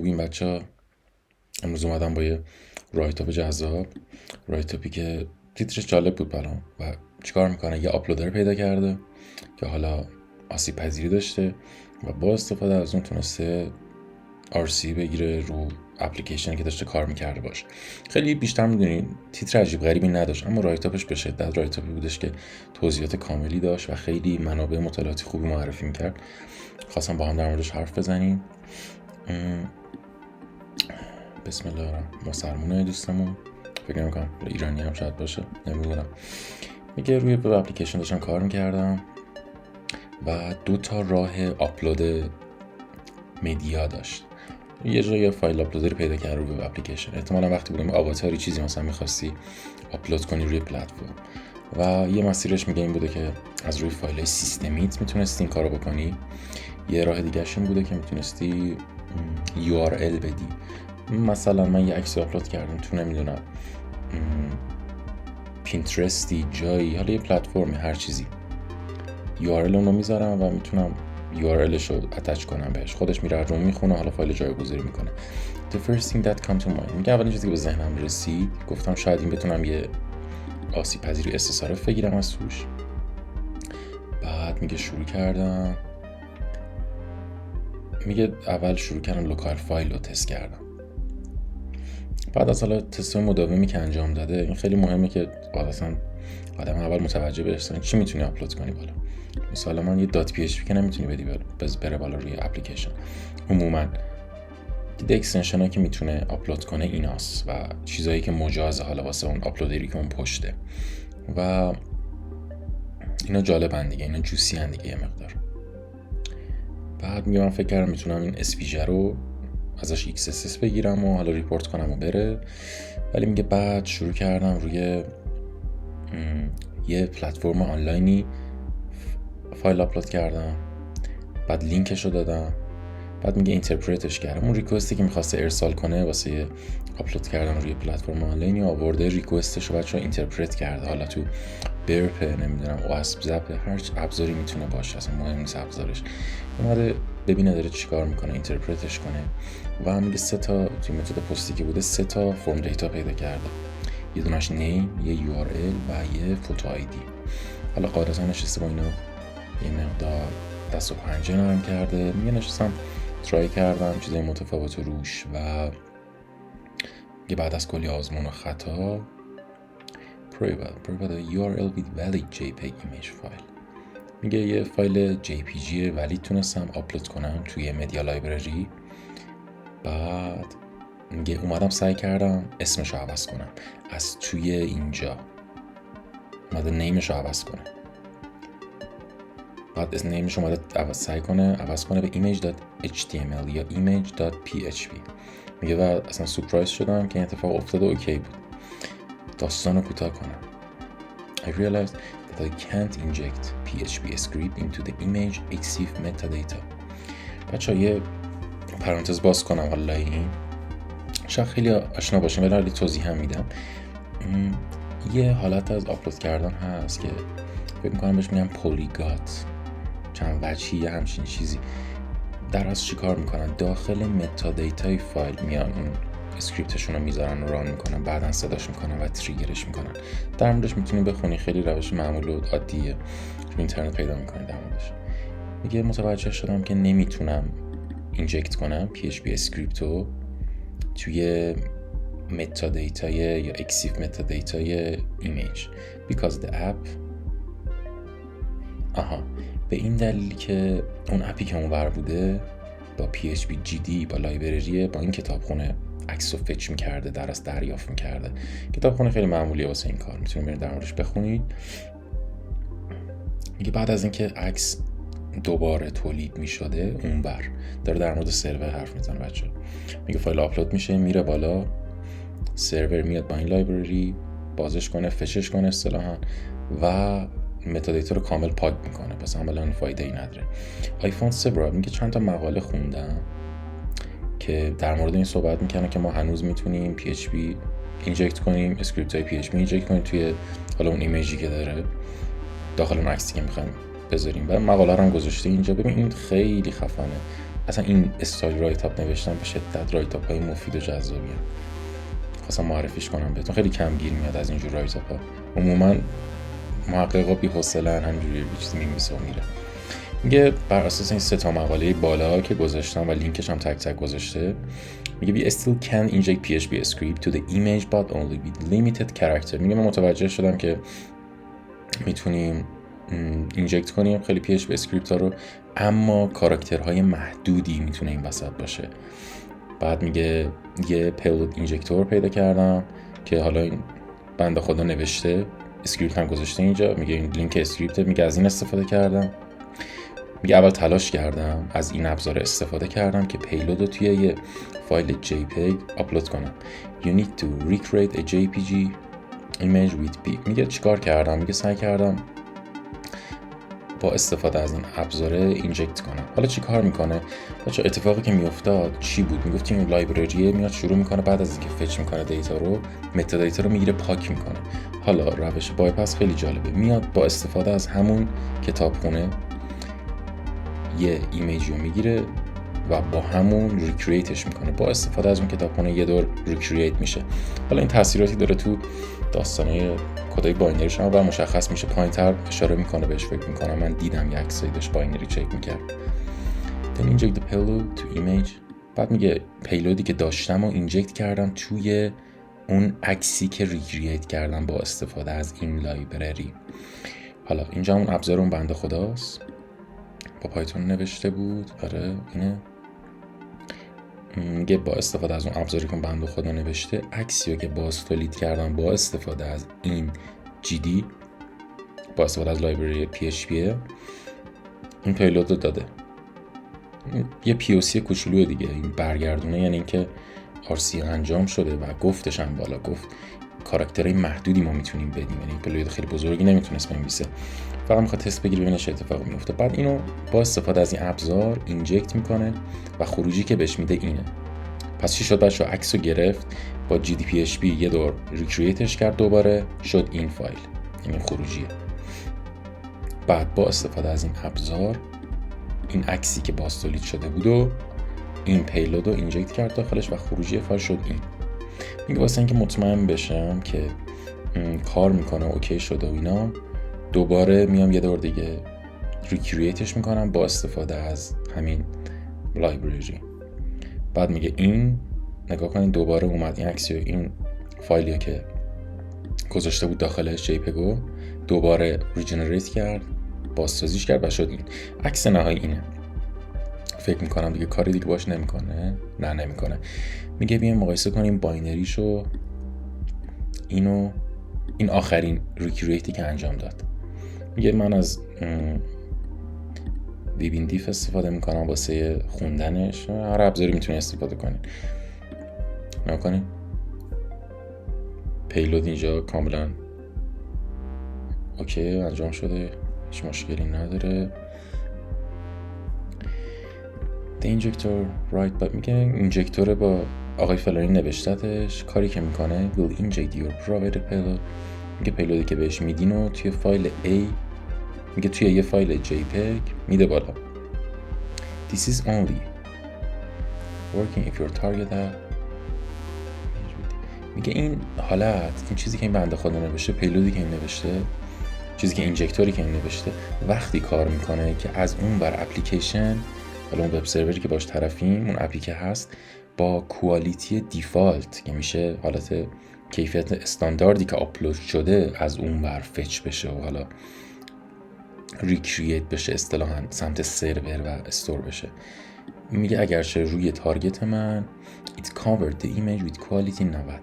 خوبین بچه‌ها. امروز اومدم با یه رایتاپ جذاب، رایتاپی که تیترش جالب بود برام و چیکار میکنه، یه آپلودر پیدا کرده که حالا آسیب پذیری داشته و با استفاده از اون تونسته RC بگیره رو اپلیکیشنی که داشته کار میکرده باشه. خیلی بیشتر میدونین تیتر عجیب غریبی نداشت، اما رایتاپش به شدت رایتاپی بودش که توضیحات کاملی داشت و خیلی منابع مطالعاتی خوبی معرفی میکرد. خواستم با هم در موردش حرف بزنیم. بسم الله الرحمن الرحیم. مسلمونه دوستمون، فکر نمی‌کنم ایرانی هم شاید باشه، نمیدونم. میگه روی وب اپلیکیشن داشتم کار میکردم و 2 راه آپلود مدیا داشت. یه جای فایل آپلودری پیدا کرد روی وب اپلیکیشن، احتمالاً وقتی بودیم آواتاری چیزی مثلا می‌خواستی آپلود کنی روی پلتفرم، و یه مسیرش میگه این بوده که از روی فایل سیستمیت میتونستی این کارو بکنی. یه راه دیگه‌ش این بوده که میتونستی URL بدی. مثلا من یه عکس آپلود کردم تو نمیدونم پینترستی، جایی، حالا یه پلتفرمی، هر چیزی، URL اونو میذارم و میتونم URLش رو اتچ کنم بهش، خودش میره رو میخونه، حالا فایل جایگذاری میکنه. The first thing that come to mind، میگه اولین چیزی که به ذهنم رسید گفتم شاید این بتونم یه آسیب پذیری SSRF بگیرم از توش. بعد میگه شروع کردم، میگه اول شروع کردم لوکال فایل رو تست کردم. بعد از حالا تست مداومی که انجام داده، این خیلی مهمه که اصلا آدم اول متوجه بشه چی میتونی آپلود کنی بالا. مثلا من یه .php که نمیتونی بدی بره بالا روی اپلیکیشن. عموما دیده اکستنشنایی که میتونه آپلود کنه ایناست و چیزایی که مجازه حالا واسه اون آپلودری که اون پشته، و اینا جالبن دیگه، اینا جوسی ان دیگه یه مقدار. بعد میگم فکر کردم میتونم این SVG رو ازش XSS بگیرم و حالا ریپورت کنم و بره، ولی میگه بعد شروع کردم روی یه پلتفرم آنلاینی فایل آپلود کردم، بعد لینکش رو دادم، بعد میگه اینترپرتش کردم. اون ریکوستی که میخواسته ارسال کنه واسه آپلود کردن روی پلتفرم آنلاینی آورده، ریکوستش رو بچه‌ها اینترپرت کرده. حالا تو برپ نمیدونم واسپ هر ابزاری میتونه باشه، اصلا مهم نیست ابزارش، اومده ببینه داره چیکار میکنه، اینترپرتش کنه. و میگه 3 تا توی متد پستی که بوده 3 تا فرم دیتا پیدا کرده، یه دونش نیم، یه URL و یه فوتو آیدی. حالا قاعدتا نشسته با اینا یه مقدار دست و پنجه نرم کرده. میگه نشستم ترای کردم چیزای متفاوت روش و یه بعد از کلی آزمون و خطا provide a URL with valid JPEG image file. میگه یه فایل JPG ولی تونستم آپلود کنم توی مدیا لایبرری. بعد میگه اومدم سعی کردم اسمشو عوض کنم، از توی اینجا اومده نیمش رو عوض کنه، بعد از نیمش اومده سعی کنه عوض کنه به image.html یا image.php. میگه و اصلا سورپرایز شدم که این اتفاق افتاده. اوکی بود. داستان رو کوتاه کنم. I realized that I can't inject PHP script into the image EXIF metadata. بچه یه پرانتز باز کنم، حالا این شاید خیلی آشنا باشیم ولی توضیح هم میدم. یه حالت از آپلود کردن هست که فکر میکنم بهش میگم پولیگات، چند وجهی همچین چیزی. در از چی کار میکنن؟ داخل متادیتای فایل میان اون اسکریپتشون رو میذارن و ران میکنن، بعدن صداش میکنن و تریگرش میکنن. در موردش میتونی بخونی، خیلی روش معمول و عادیه، تو اینترنت پیدا میکنی در موردش. میگه متوجه شدم که نمیتونم اینجکت کنم PHP اسکریپتو توی متادیتای یا اکسیف متادیتای ایمیج because the app به این دلیل که اون اپی که اونور بوده با PHP GD با لایبرری با این کتابخونه عکس رو فچ میکرده، درست دریافت میکرده. کتابخونه خیلی معمولیه واسه این کار، میتونید برید در موردش بخونید. میگه بعد از اینکه عکس دوباره تولید میشده اونور داره در مورد سرور حرف میزنه بچه. میگه فایل آپلود میشه، میره بالا، سرور میاد با این لایبرری بازش کنه، فچش کنه اصطلاحاً و متادیتا رو کامل پاک میکنه، پس عملاً فایده ای نداره. آیفون سبرا میگه چند تا مقاله خوندم که در مورد این صحبت میکنه که ما هنوز میتونیم PHP اینجکت کنیم، اسکریپت های PHP اینجکت کنیم توی حالا اون ایمیجی که داره داخل اون عکسی که میخوایم بذاریم، و مقاله رو هم گذاشته اینجا. ببین این خیلی خفنه، اصلا این استایل رایت اپ نوشتن به شدت رایت اپ های مفید و جذابیه. خواستم معرفیش کنم بهتون. خیلی کم گیر میاد از اینجور رایت اپ ها. عموما محققا بی‌حوصله‌ان، همینجوری یه چیزی می‌نویسه و میره. میگه بر اساس این 3 مقاله بالا که گذاشتم و لینکش هم تک تک گذاشته، میگه we still can inject PHP script to the image but only with limited character. میگه من متوجه شدم که میتونیم اینجکت کنیم خیلی PHP اسکریپت ها رو، اما کاراکترهای محدودی میتونه این وسط باشه. بعد میگه یه پیلود اینجکتور پیدا کردم که حالا این بنده خدا نوشته، اسکریپت هم گذاشته اینجا، میگه این لینک اسکریپت، میگه از این استفاده کردم. میگه اول تلاش کردم از این ابزار استفاده کردم که پیلود رو توی یه فایل JPEG آپلود کنم. You need to recreate a JPG image with P. میگه چیکار کردم؟ میگه سعی کردم با استفاده از این ابزار اینجکت کنم. حالا چی کار میکنه؟ بچه اتفاقی که میافتاد چی بود؟ میگفتیم این لایبرری میاد شروع میکنه، بعد از اینکه فچ میکنه دیتا رو، متا دیتا رو میگیره پاک میکنه. حالا روش بایپاس خیلی جالبه، میاد با استفاده از همون کتابخونه یه ایمیج رو میگیره و با همون ریکرییتش میکنه. با استفاده از اون کتابخونه یه دور ریکرییت میشه. حالا این تاثیراتی داره تو داستانه کدای باینری شما و مشخص میشه. پایینتر اشاره میکنه بهش، فکر میکنم من دیدم یه عکسایی داشت باینری چک میکرد. Then inject the payload to image. بعد میگه پیلودی که داشتم و اینجکت کردم توی اون عکسی که ریکرییت کردم با استفاده از این لایبرری. حالا اینجا اون ابزار اون بنده خداست، با پایتون نوشته بود. آره اینه. میگه با استفاده از اون ابزاری که بنده خدا نوشته، عکسی رو که باز تولید کردم با استفاده از این GD، با استفاده از لایبرری PHP این پیلود رو داده. یه POC کوچولو دیگه این برگردونه، یعنی اینکه RC انجام شده و گفتش هم بالا گفت کاراکترهای محدودی ما میتونیم بدیم، یعنی پیلود خیلی بزرگی نمیتونست بنویسه، فقط میخواد تست بگیره ببینه چه اتفاقی میفته. بعد اینو با استفاده از این ابزار اینجکت میکنه و خروجی که بهش میده اینه. پس چی شد؟ بچه‌ها عکسو گرفت با GDPHP یه دور ریکرییتش کرد، دوباره شد این فایل، یعنی خروجیه. بعد با استفاده از این ابزار این عکسی که باز تولید شده بود و این پیلود رو اینجکت کرد داخلش و خروجی فایل شد این. میگه واسه اینکه مطمئن بشم که کار میکنه اوکی شده و اینا، دوباره میام یه دور دیگه ریکرییتش میکنم با استفاده از همین لایبرری. بعد میگه این نگاه کنید دوباره اومد این عکسی و این فایلی که گذاشته بود داخلش JPEG دوباره ریجنریت کرد، بازسازیش کرد و شد این. عکس نهایی اینه. فکر میکنم دیگه کاری دیگه باش نمیکنه. نه نمیکنه. میگه بیایم مقایسه کنیم باینریشو اینو این آخرین ریکرییتی که انجام داد. میگه من از ویبین دیف استفاده میکنم واسه خوندنش. هر ابزاری میتونی استفاده کنین. نکنین پیلود اینجا کاملا اوکی انجام شده، هیچ مشکلی نداره. The injector right back. میگه اینجکتور با آقای فلانی نوشتتش، کاری که میکنه will inject your provided payload. میگه پیلودی که بهش میدین و توی فایل A، میگه توی یه فایل JPEG میده بالا. This is only working if your target are. میگه این حالت، این چیزی که این بنده خدا نوشته، پیلودی که این نوشته، چیزی که اینجکتوری که این نوشته، وقتی کار میکنه که از اون بر اپلیکیشن، حالا اون وب سروری که باش طرفیم، اون اپلیکه هست، با کوالیتی دیفالت که میشه حالت کیفیت استانداردی که آپلود شده از اون بر فچ بشه و حالا ریکرییت بشه، اصطلاحاً سمت سرور و استور بشه. میگه اگرچه روی تارگت من it covered the image with quality 19.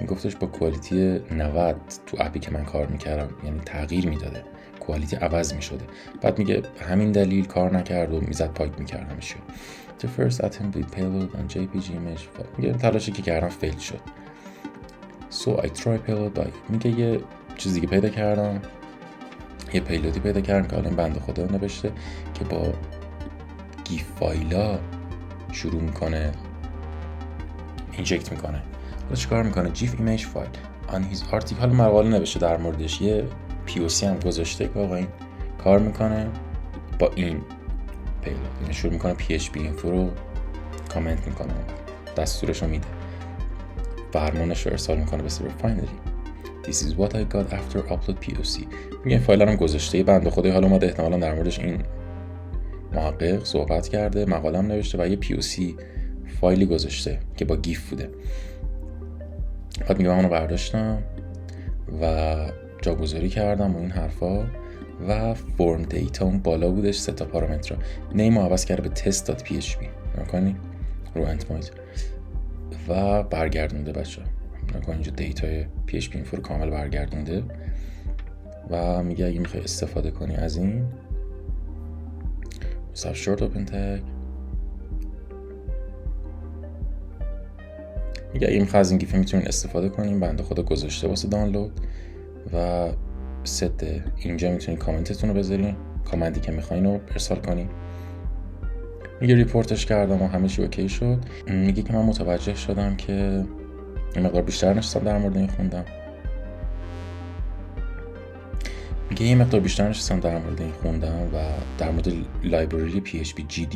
میگفتش با کوالیتی 90 تو اپی که من کار میکردم، یعنی تغییر میداده، کوالیتی عوض میشده. بعد میگه همین دلیل کار نکرد و میزد پاک میکردمش. The first attempt with payload on JPG image. میگه تلاشی که کردم فیل شد. So I try payload by. میگه یه چیزی که پیدا کردم، یه پیلودی پیدا کردم که الان بنده خدا نوشته که با گیف فایلا شروع میکنه اینجکت میکنه. حالا چیکار میکنه؟ جیف ایمیج فایل on his article. حالا مقاله نوشته در موردش، یه POC هم گذاشته که آقا این کار میکنه با این پیلود. یعنی شروع میکنه PHP اینفو رو کامنت میکنه، دستورش رو میده، فرمانش رو ارسال میکنه به سرور. finally this is what I got after upload POC. میگه فایل هم گذاشته، بنده خدای حالا اومده احتمالاً در موردش این محقق صحبت کرده، مقالم نوشته و یه POC فایلی گذاشته که با گیف بوده. بعد میگه من اونو برداشتم و جاگذاری کردم و این حرفا و فرم دیتا اون بالا بودش 3 تا پارامتر. نیمو عوض کرده به test.php نکنی رو اندپوینت و برگردونده بچه نکنی اینجا دیتای PHP اینفو رو کامل برگردونده و میگه اگه میخوای استفاده کنی از این مثلا short open tag، میگه اگه میخوای از این گیف میتونین استفاده کنیم، بنده خدا گذاشته واسه دانلود و ست اینجا میتونین کامنتتون رو بذارین، کامنتی که میخواین رو ارسال کنین. میگه ریپورتش کردم و همه چی اوکی شد. میگه که من متوجه شدم که این مقدار بیشتر نشستم در مورد این خوندم. میگه یه مقدار بیشتر نشستم در مورد این خوندم و در مورد لایبرری PHP GD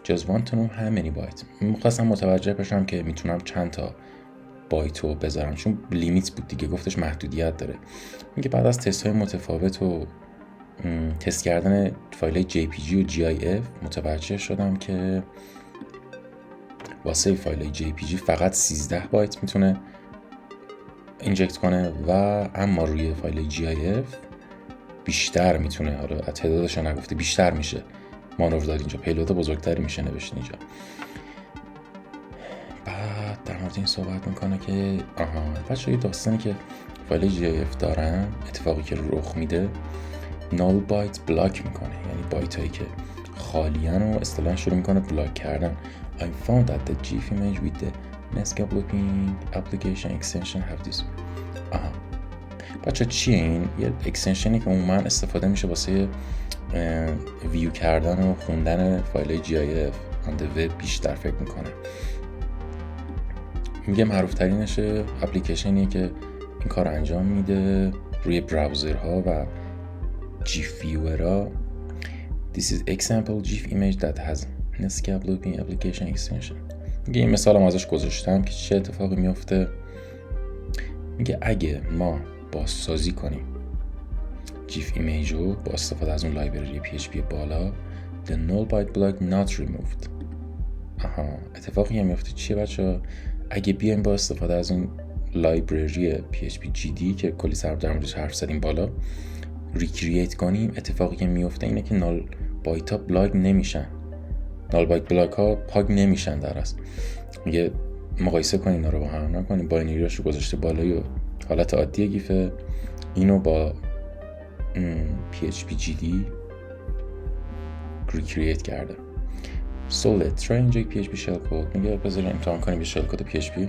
just want to know how many bytes. میخواستم متوجه بشم که میتونم چند تا بایت رو بذارم، چون لیمیت بود دیگه، گفتش محدودیت داره. میگه بعد از تست های متفاوت و تست کردن فایل JPG و GIF متوجه شدم که واسه فایل JPG فقط 13 بایت میتونه اینجکت کنه و اما روی فایل GIF بیشتر میتونه، حالا تعدادش رو نگفته، بیشتر میشه مانور داد اینجا، پیلود بزرگتری میشه نوشته اینجا. بعد در مورد این صحبت میکنه که بچه یه داستانی که فایل GIF دارن، اتفاقی که رخ میده نال بایت بلاک میکنه، یعنی بایت هایی که خالیان رو اصطلاحاً شروع میکنه بلاک کردن. I found that the GIF image with the Netscape Looping application extension have this. بچه چیه این؟ یه اکستنشنی که عموما استفاده میشه واسه ویو کردن و خوندن فایل GIF on the web بیشتر فکر میکنه. میگه معروف ترینشه اپلیکیشنیه که این کار انجام میده روی براوزرها و GIF viewerها. This is example GIF image that has Netscape Looping application extension. میگه این مثالم ازش گذاشتم که چه اتفاقی میفته. میگه اگه ما بازسازی کنیم GIF image رو با استفاده از اون لایبرری PHP بالا the null byte block not removed. اتفاقی که میفته چیه بچه؟ اگه بیایم با استفاده از اون لایبرری PHP GD که کلی سر در موردش حرف زدیم بالا ریکرییت کنیم، اتفاقی که میفته اینه که نال بایت ها بلاک نمیشن، نال بایت بلاک ها پاک نمیشن. در اصل میگه مقایسه کنین اینا رو با هم، نکنین باینریاش رو گذاشته بالای و حالت عادی گیفه، اینو با PHP GD ریکرییت کرده. So let's try inject PHP shell code. میگه بذاریم امتحان کنیم به شل کد PHP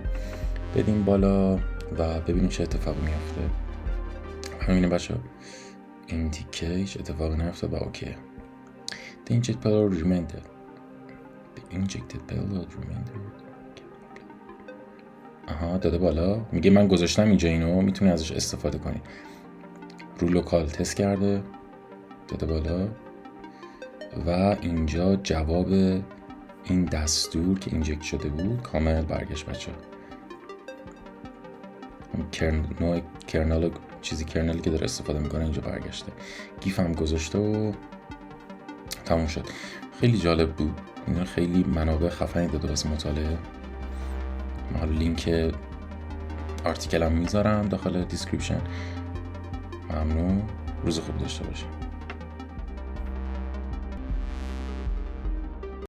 بدیم بالا و ببینیم چه اتفاقی میفته. همینه بچه indicate اتفاقی نیفتاد و اوکی. The inject payload remained. The injected payload remained. داده بالا. میگه من گذاشتم اینجا، اینو میتونی ازش استفاده کنی. رو لوکال تست کرده، داده بالا و اینجا جواب این دستور که اینجکت شده بود کامل برگشت بچه. کرنل چیزی کرنلی که داره استفاده میکنه اینجا برگشته. گیف هم گذاشته و تموم شد. خیلی جالب بود. اینا خیلی منابع خفنی داده واسه مطالعه. حالا لینک آرتیکل هم میذارم داخل دیسکریپشن. ممنون. روز خوب داشته باشید.